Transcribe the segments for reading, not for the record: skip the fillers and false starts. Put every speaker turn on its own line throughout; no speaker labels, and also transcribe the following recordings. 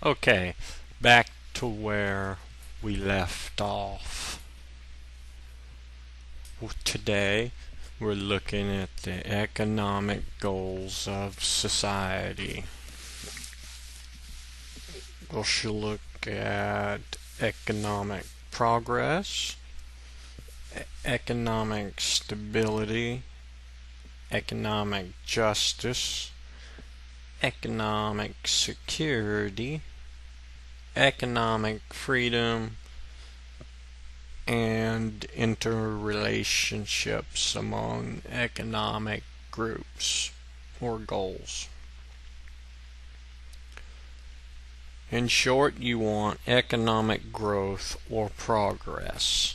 Okay, back to where we left off. Today, we're looking at the economic goals of society. We should look at economic progress, economic stability, economic justice, economic security, economic freedom, and interrelationships among economic groups or goals. In short, you want economic growth or progress.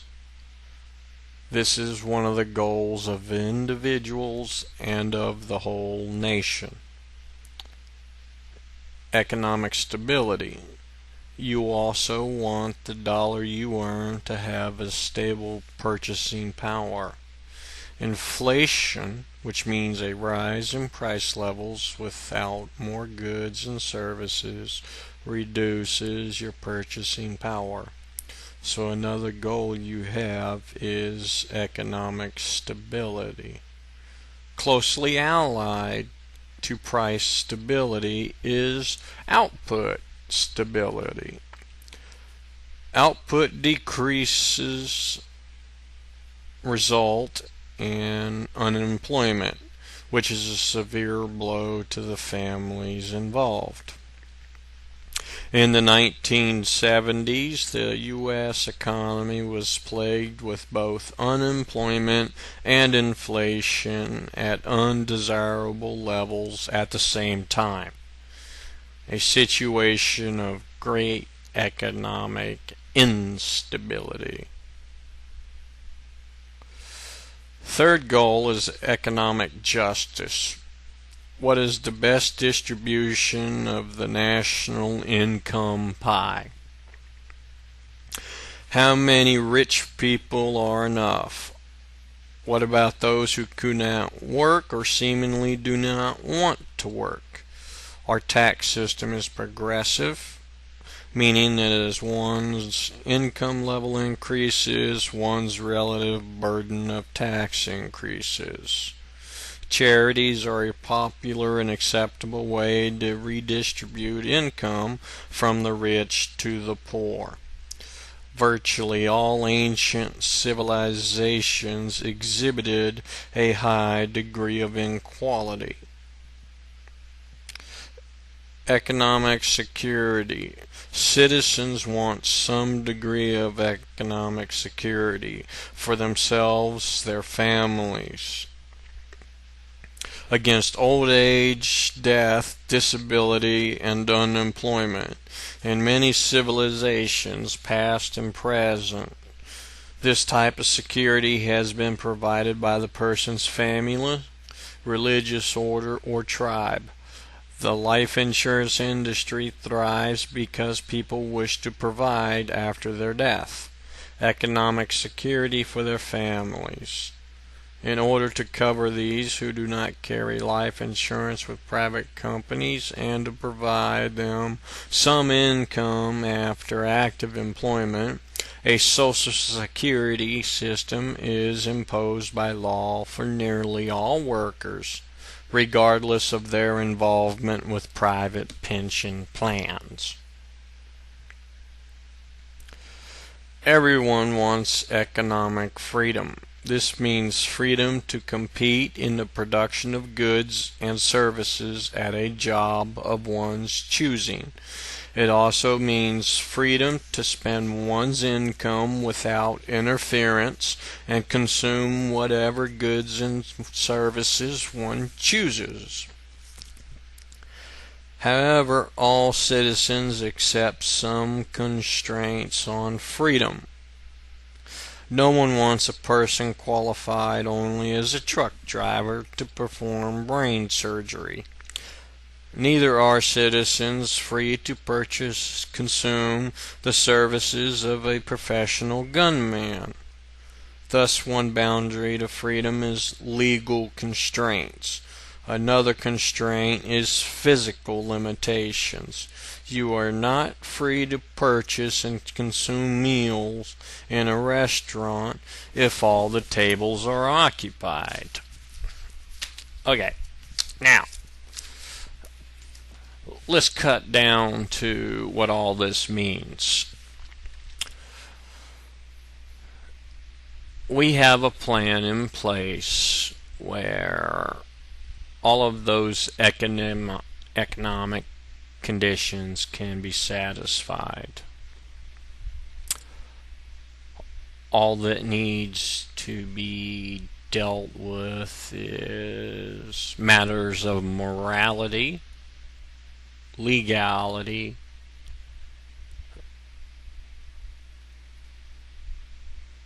This is one of the goals of individuals and of the whole nation. Economic stability. You also want the dollar you earn to have a stable purchasing power. Inflation, which means a rise in price levels without more goods and services, reduces your purchasing power. So another goal you have is economic stability. Closely allied to price stability is output stability. Output decreases result in unemployment, which is a severe blow to the families involved. In the 1970s, the U.S. economy was plagued with both unemployment and inflation at undesirable levels at the same time. A situation of great economic instability. Third goal is economic justice. What is the best distribution of the national income pie? How many rich people are enough? What about those who could not work or seemingly do not want to work? Our tax system is progressive, meaning that as one's income level increases, one's relative burden of tax increases. Charities are a popular and acceptable way to redistribute income from the rich to the poor. Virtually all ancient civilizations exhibited a high degree of inequality. Economic security. Citizens want some degree of economic security for themselves, their families, against old age, death, disability, and unemployment. In many civilizations, past and present, this type of security has been provided by the person's family, religious order, or tribe. The life insurance industry thrives because people wish to provide after their death economic security for their families. In order to cover these who do not carry life insurance with private companies and to provide them some income after active employment, a social security system is imposed by law for nearly all workers, regardless of their involvement with private pension plans. Everyone wants economic freedom. This means freedom to compete in the production of goods and services at a job of one's choosing. It also means freedom to spend one's income without interference and consume whatever goods and services one chooses. However, all citizens accept some constraints on freedom. No one wants a person qualified only as a truck driver to perform brain surgery. Neither are citizens free to purchase, consume the services of a professional gunman. Thus, one boundary to freedom is legal constraints. Another constraint is physical limitations. You are not free to purchase and consume meals in a restaurant if all the tables are occupied. Okay, now let's cut down to what all this means. We have a plan in place where all of those economic conditions can be satisfied. All that needs to be dealt with is matters of morality, legality,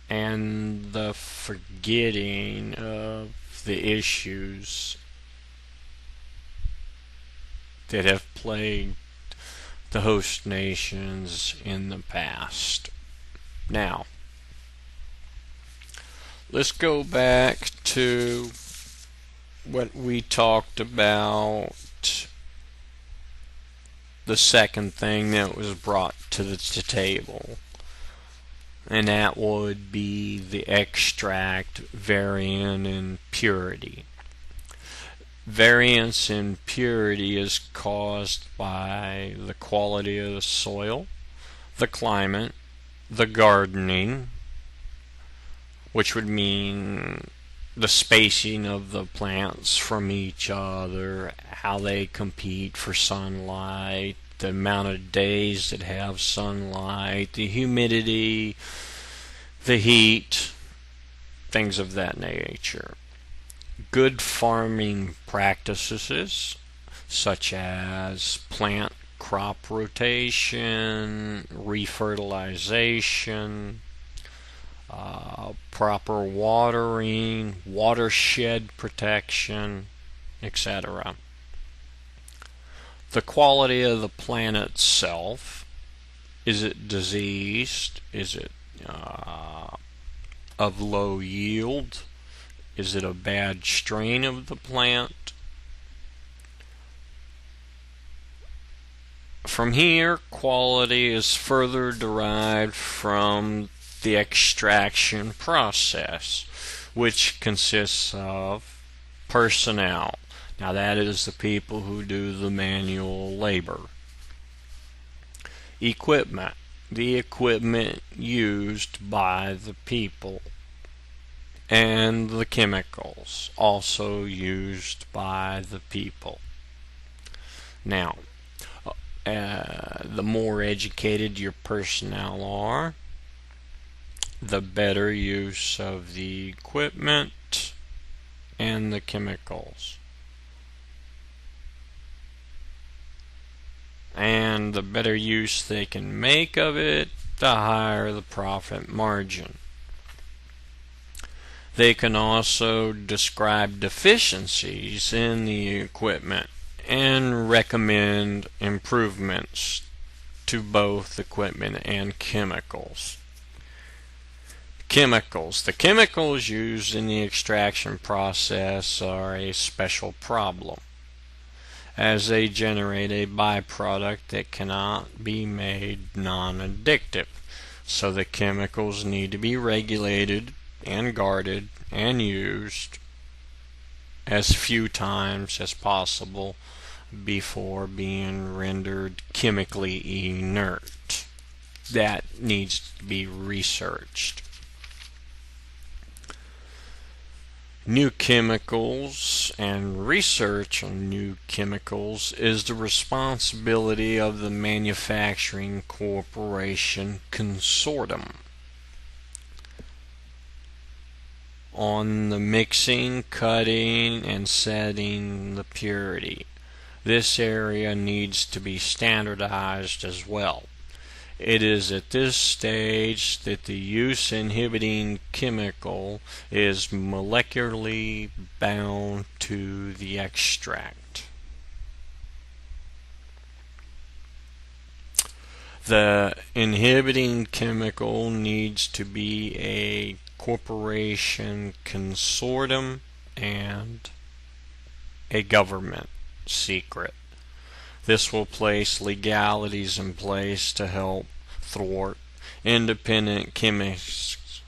and the forgetting of the issues that have plagued the host nations in the past. Now, let's go back to what we talked about, the second thing that was brought to the table, and that would be the extract, variance, and purity. Variance in purity is caused by the quality of the soil, the climate, the gardening, which would mean the spacing of the plants from each other, how they compete for sunlight, the amount of days that have sunlight, the humidity, the heat, things of that nature. Good farming practices, such as plant crop rotation, refertilization, proper watering, watershed protection, etc. The quality of the plant itself. Is it diseased? Is it of low yield? Is it a bad strain of the plant? From here, quality is further derived from the extraction process, which consists of personnel. Now that is the people who do the manual labor. Equipment, the equipment used by the people. And the chemicals, also used by the people. Now, the more educated your personnel are, the better use of the equipment and the chemicals. And the better use they can make of it, the higher the profit margin. They can also describe deficiencies in the equipment and recommend improvements to both equipment and chemicals. Chemicals. The chemicals used in the extraction process are a special problem, as they generate a byproduct that cannot be made non-addictive. So the chemicals need to be regulated and guarded and used as few times as possible before being rendered chemically inert. That needs to be researched. New chemicals and research on new chemicals is the responsibility of the manufacturing corporation consortium. On the mixing, cutting, and setting the purity. This area needs to be standardized as well. It is at this stage that the use-inhibiting chemical is molecularly bound to the extract. The inhibiting chemical needs to be a corporation consortium and a government secret. This will place legalities in place to help thwart independent chemists.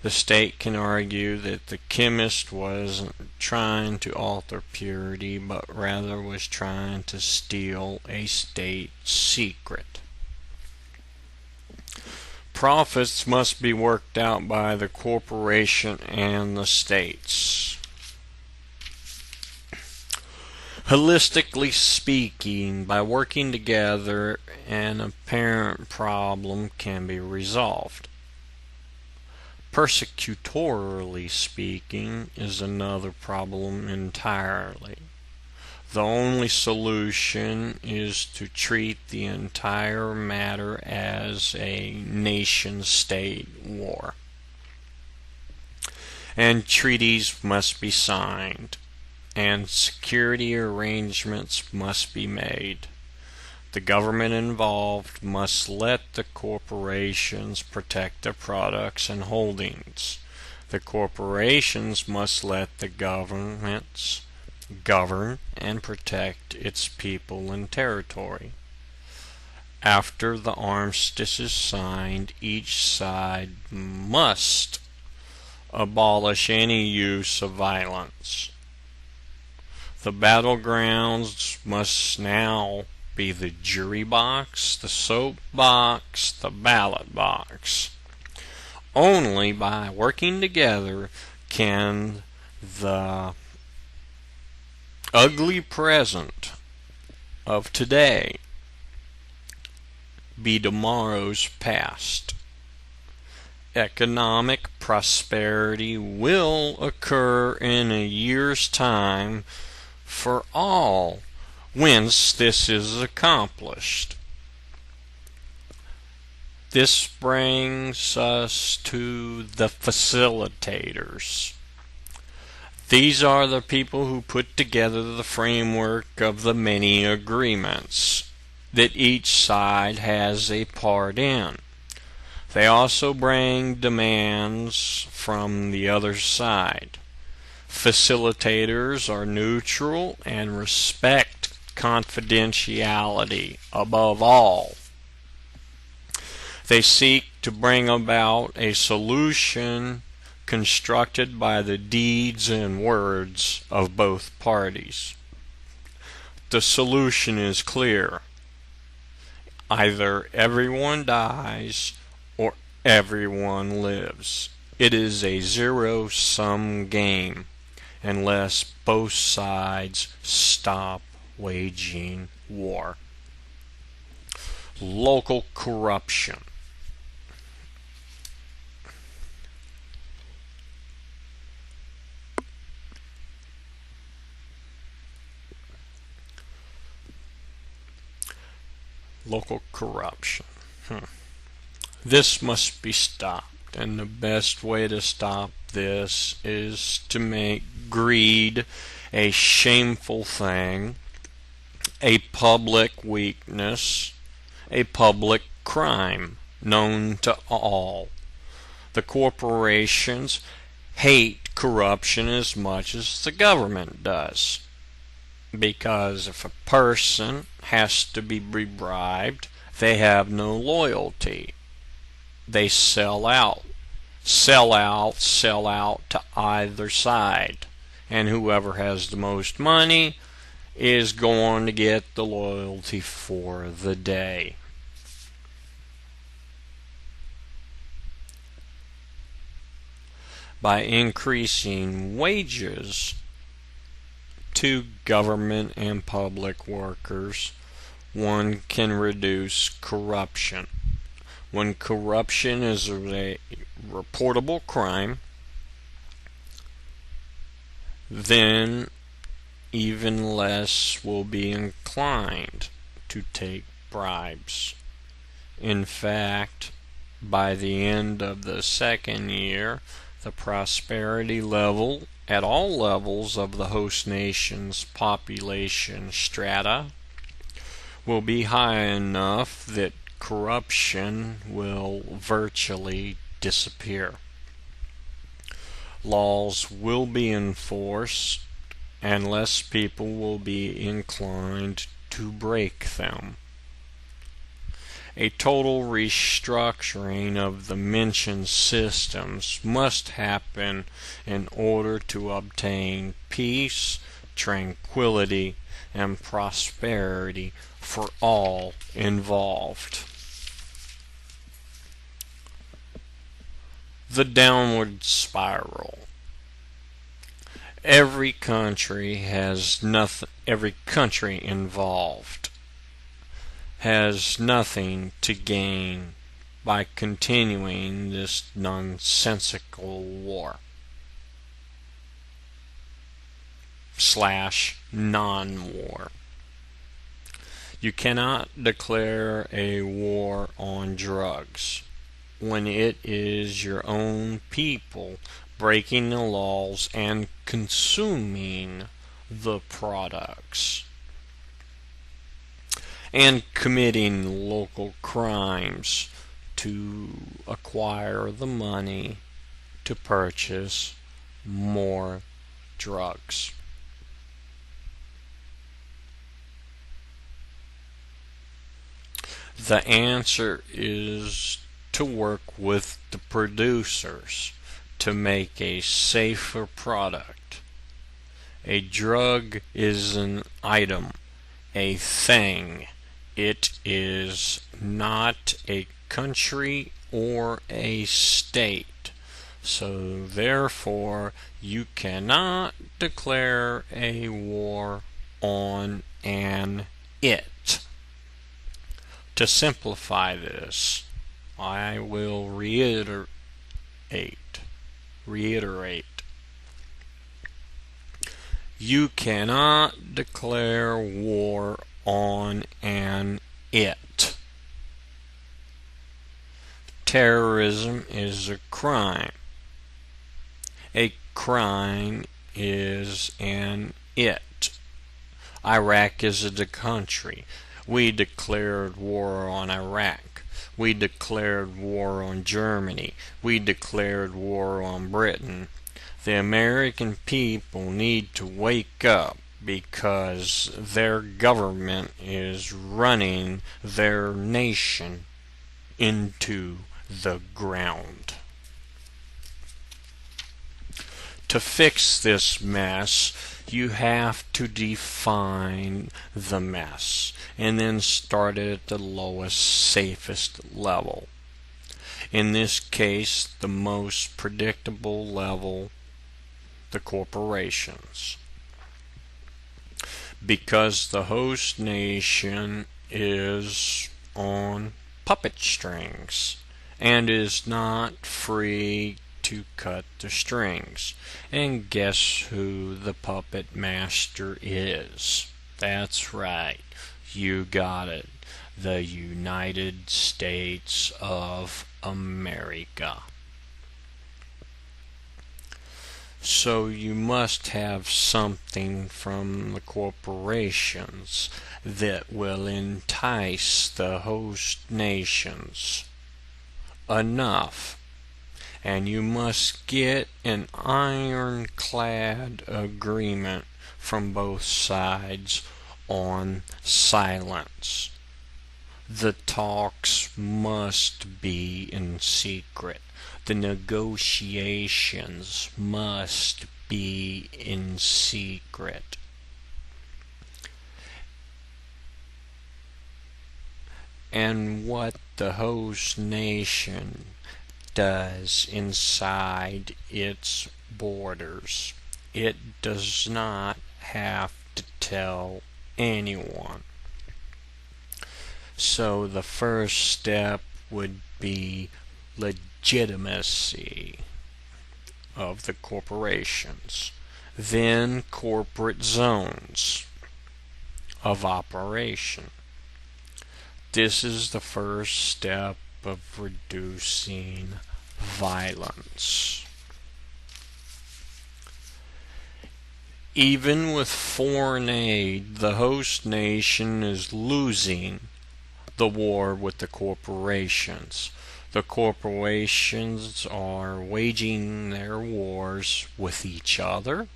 The state can argue that the chemist wasn't trying to alter purity, but rather was trying to steal a state secret. Profits must be worked out by the corporation and the states. Holistically speaking, by working together, an apparent problem can be resolved. Persecutorily speaking is another problem entirely. The only solution is to treat the entire matter as a nation-state war. And treaties must be signed, and security arrangements must be made. The government involved must let the corporations protect their products and holdings. The corporations must let the governments govern and protect its people and territory. After the armistice is signed, each side must abolish any use of violence. The battlegrounds must now be the jury box, the soap box, the ballot box. Only by working together can the ugly present of today be tomorrow's past. Economic prosperity will occur in a year's time for all whence this is accomplished. This brings us to the facilitators. These are the people who put together the framework of the many agreements that each side has a part in. They also bring demands from the other side. Facilitators are neutral and respect confidentiality above all. They seek to bring about a solution constructed by the deeds and words of both parties. The solution is clear. Either everyone dies or everyone lives. It is a zero-sum game unless both sides stop waging war. Local corruption. Local corruption. This must be stopped, and the best way to stop this is to make greed a shameful thing, a public weakness, a public crime known to all. The corporations hate corruption as much as the government does, because if a person has to be bribed, they have no loyalty. They sell out to either side, and whoever has the most money is going to get the loyalty for the day. By increasing wages to government and public workers, one can reduce corruption. When corruption is a reportable crime, then even less will be inclined to take bribes. In fact, by the end of the second year, the prosperity level at all levels of the host nation's population strata will be high enough that corruption will virtually disappear. laws will be enforced and less people will be inclined to break them. A total restructuring of the mentioned systems must happen in order to obtain peace, tranquility, and prosperity for all involved. The downward spiral. Every country involved has nothing to gain by continuing this nonsensical war / non-war. You cannot declare a war on drugs when it is your own people breaking the laws and consuming the products and committing local crimes to acquire the money to purchase more drugs. The answer is to work with the producers to make a safer product. A drug is an item, a thing. It is not a country or a state. So therefore, you cannot declare a war on an it. To simplify this, I will reiterate. You cannot declare war on an it. Terrorism is a crime. A crime is an it. Iraq is a country. We declared war on Iraq. We declared war on Germany. We declared war on Britain. The American people need to wake up because their government is running their nation into the ground. To fix this mess, you have to define the mess and then start it at the lowest, safest level. In this case, the most predictable level, the corporations. Because the host nation is on puppet strings and is not free to cut the strings. And guess who the puppet master is? That's right, you got it. The United States of America. So you must have something from the corporations that will entice the host nations enough. And you must get an ironclad agreement from both sides on silence. The talks must be in secret. The negotiations must be in secret. And what the host nation does inside its borders, it does not have to tell anyone. So the first step would be legitimacy of the corporations, then corporate zones of operation. This is the first step of reducing violence. Even with foreign aid, the host nation is losing the war with the corporations. The corporations are waging their wars with each other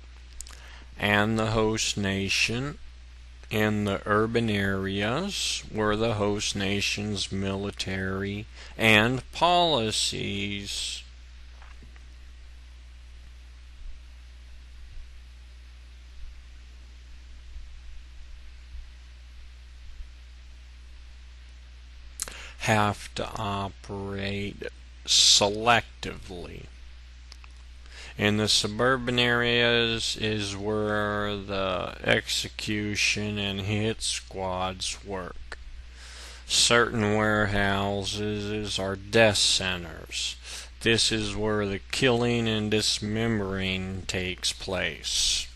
and the host nation in the urban areas where the host nation's military and policies have to operate selectively. In the suburban areas is where the execution and hit squads work. Certain warehouses are death centers. This is where the killing and dismembering takes place.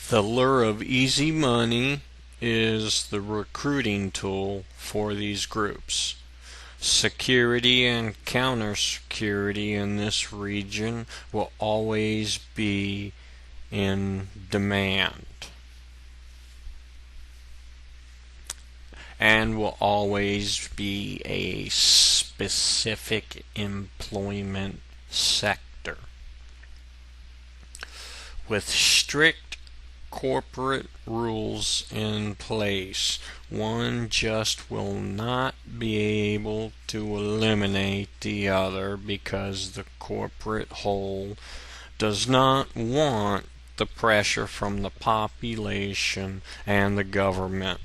The lure of easy money is the recruiting tool for these groups. Security and counter-security in this region will always be in demand and will always be a specific employment sector. With strict corporate rules in place, one just will not be able to eliminate the other because the corporate whole does not want the pressure from the population and the government,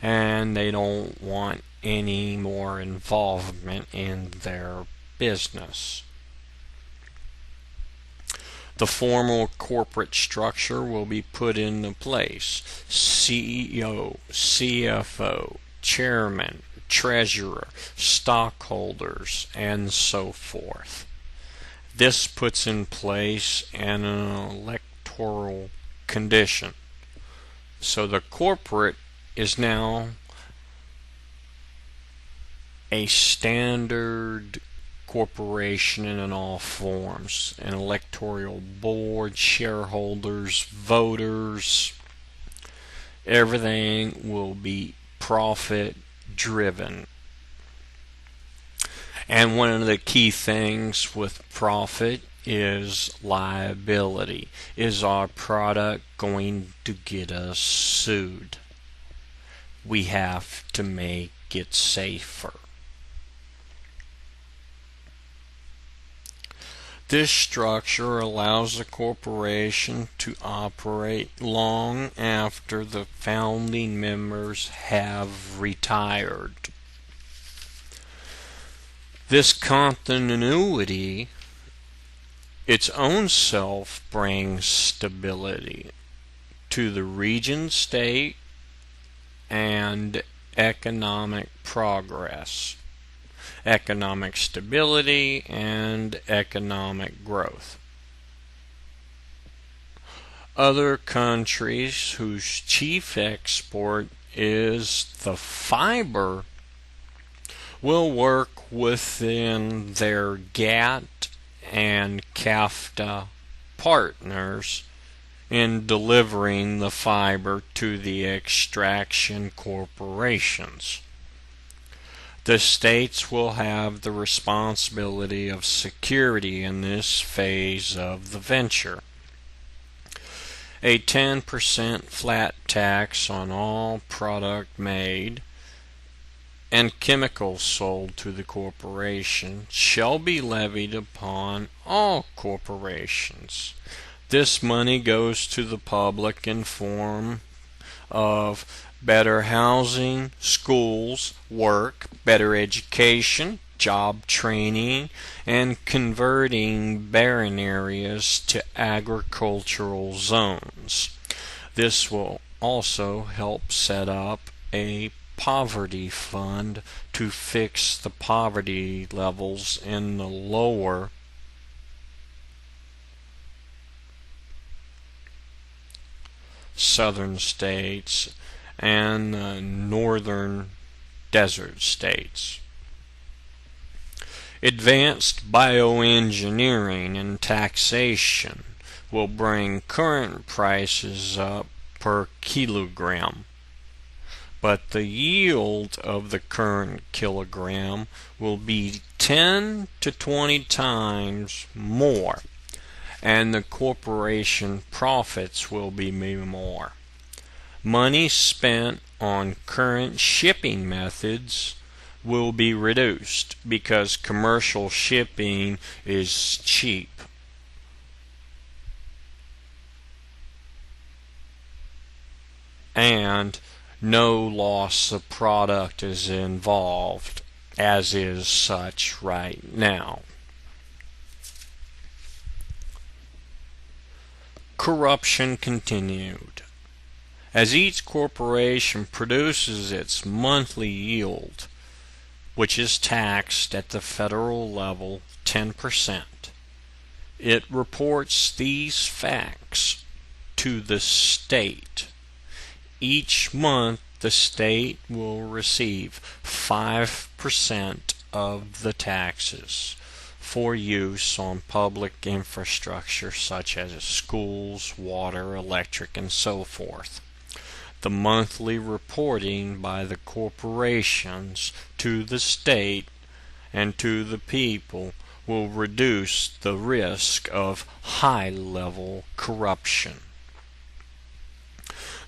and they don't want any more involvement in their business. The formal corporate structure will be put into place: CEO, CFO, chairman, treasurer, stockholders, and so forth. This puts in place an electoral condition. So the corporate is now a standard corporation in all forms: an electoral board, shareholders, voters. Everything will be profit driven. And one of the key things with profit is liability. Is our product going to get us sued? We have to make it safer. This structure allows the corporation to operate long after the founding members have retired. This continuity its own self brings stability to the region state and economic progress, economic stability, and economic growth. Other countries whose chief export is the fiber will work within their GATT and CAFTA partners in delivering the fiber to the extraction corporations. The states will have the responsibility of security in this phase of the venture. A 10% flat tax on all product made and chemicals sold to the corporation shall be levied upon all corporations. This money goes to the public in form of better housing, schools, work, better education, job training, and converting barren areas to agricultural zones. This will also help set up a poverty fund to fix the poverty levels in the lower southern states and northern desert states. Advanced bioengineering and taxation will bring current prices up per kilogram. but the yield of the current kilogram will be 10 to 20 times more, and the corporation profits will be more. Money spent on current shipping methods will be reduced because commercial shipping is cheap. And no loss of product is involved, as is such right now. Corruption continued. As each corporation produces its monthly yield, which is taxed at the federal level 10%, it reports these facts to the state. Each month, the state will receive 5% of the taxes for use on public infrastructure such as schools, water, electric, and so forth. The monthly reporting by the corporations to the state and to the people will reduce the risk of high-level corruption.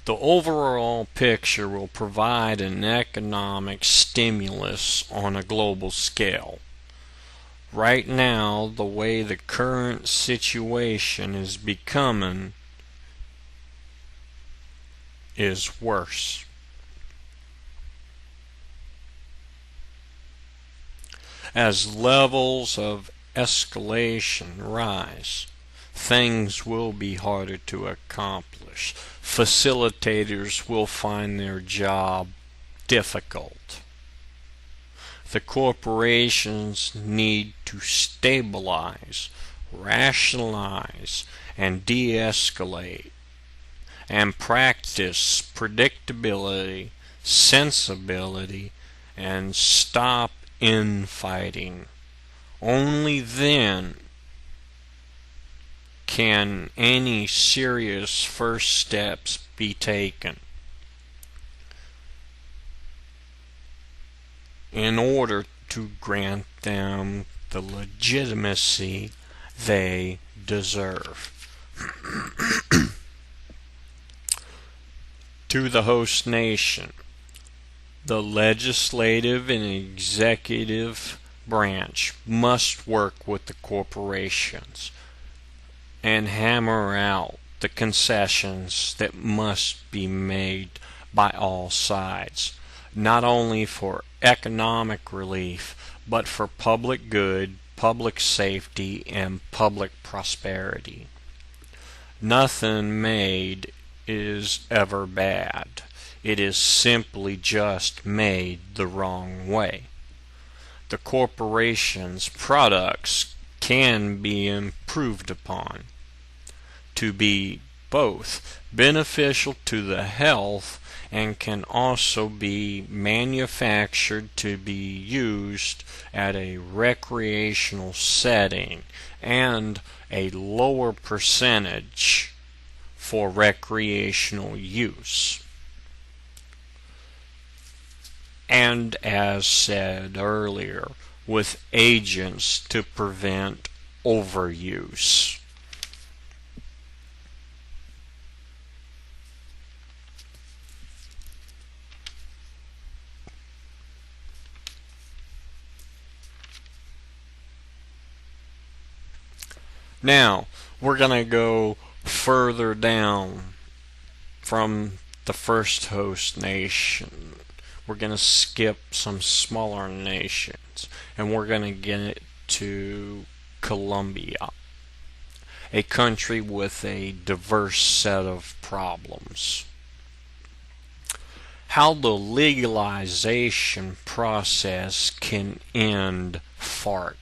The overall picture will provide an economic stimulus on a global scale. Right now, the way the current situation is becoming is worse. As levels of escalation rise, things will be harder to accomplish. Facilitators will find their job difficult. The corporations need to stabilize, rationalize, and de-escalate, and practice predictability, sensibility, and stop infighting. Only then can any serious first steps be taken in order to grant them the legitimacy they deserve. To the host nation, the legislative and executive branch must work with the corporations and hammer out the concessions that must be made by all sides, not only for economic relief, but for public good, public safety, and public prosperity. Nothing made is ever bad. It is simply just made the wrong way. The corporation's products can be improved upon to be both beneficial to the health and can also be manufactured to be used at a recreational setting and a lower percentage for recreational use. And as said earlier, with agents to prevent overuse. Now, we're going to go further down from the first host nation. We're going to skip some smaller nations, and we're going to get to Colombia, a country with a diverse set of problems. How the legalization process can end FARC.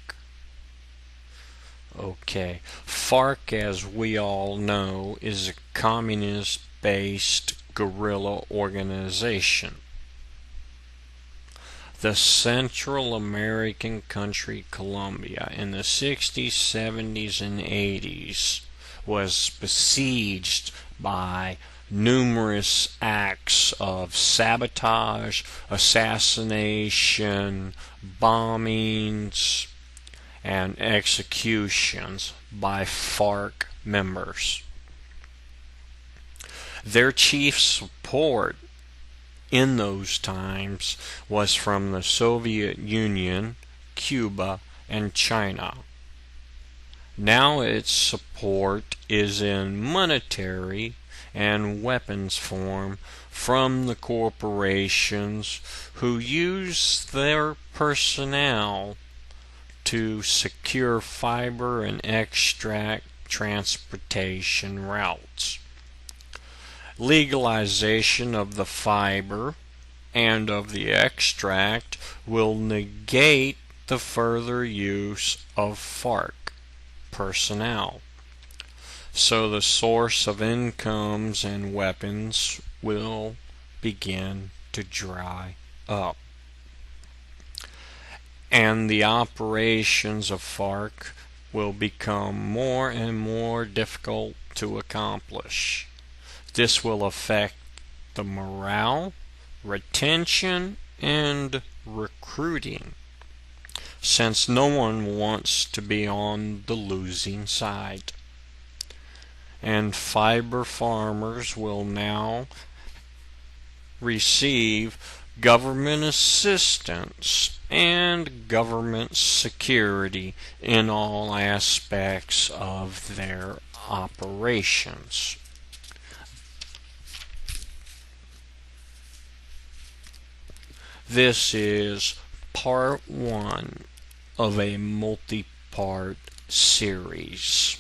Okay, FARC, as we all know, is a communist-based guerrilla organization. The Central American country Colombia in the 60s, 70s, and 80s was besieged by numerous acts of sabotage, assassination, bombings, and executions by FARC members. Their chief support in those times was from the Soviet Union, Cuba, and China. Now its support is in monetary and weapons form from the corporations who use their personnel to secure fiber and extract transportation routes. Legalization of the fiber and of the extract will negate the further use of FARC personnel. So the source of incomes and weapons will begin to dry up. And the operations of FARC will become more and more difficult to accomplish. This will affect the morale, retention, and recruiting, since no one wants to be on the losing side. And fiber farmers will now receive government assistance and government security in all aspects of their operations. This is part 1 of a multi-part series.